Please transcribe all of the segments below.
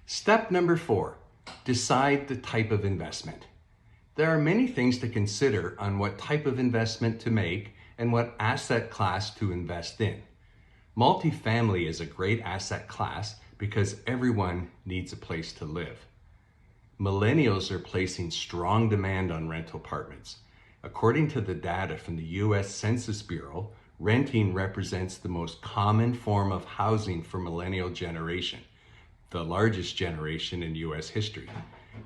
Step number 4, decide the type of investment. There are many things to consider on what type of investment to make and what asset class to invest in. Multifamily is a great asset class because everyone needs a place to live. Millennials are placing strong demand on rental apartments. According to the data from the U.S. Census Bureau, renting represents the most common form of housing for millennial generation, the largest generation in U.S. history.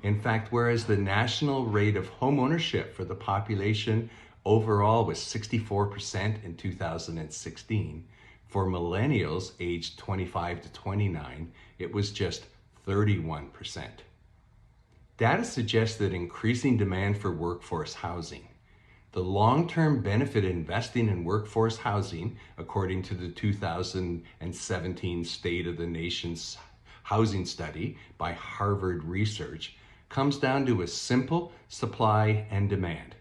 In fact, whereas the national rate of home ownership for the population overall was 64% in 2016, for millennials aged 25 to 29, it was just 31%. Data suggests that increasing demand for workforce housing. The long-term benefit investing in workforce housing, according to the 2017 State of the Nation's Housing Study by Harvard Research, comes down to a simple supply and demand.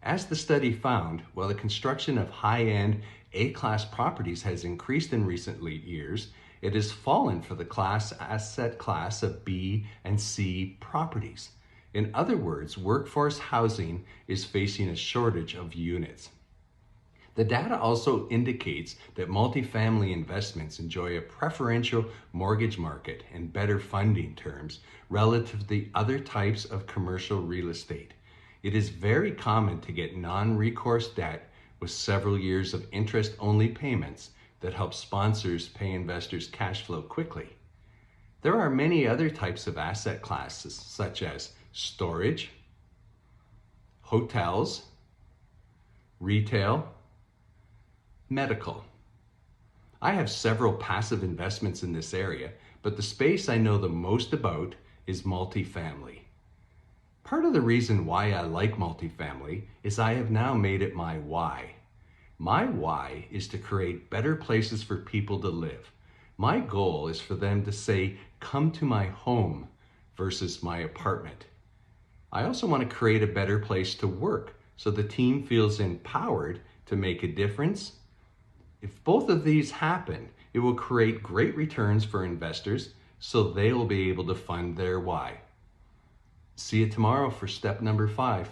As the study found, while the construction of high-end A-class properties has increased in recent years, it has fallen for the asset class of B and C properties. In other words, workforce housing is facing a shortage of units. The data also indicates that multifamily investments enjoy a preferential mortgage market and better funding terms relative to the other types of commercial real estate. It is very common to get non-recourse debt with several years of interest-only payments that help sponsors pay investors cash flow quickly. There are many other types of asset classes, such as storage, hotels, retail, medical. I have several passive investments in this area, but the space I know the most about is multifamily. Part of the reason why I like multifamily is I have now made it my why. My why is to create better places for people to live. My goal is for them to say, "Come to my home," versus my apartment. I also want to create a better place to work so the team feels empowered to make a difference. If both of these happen, it will create great returns for investors so they will be able to fund their why. See you tomorrow for step number 5.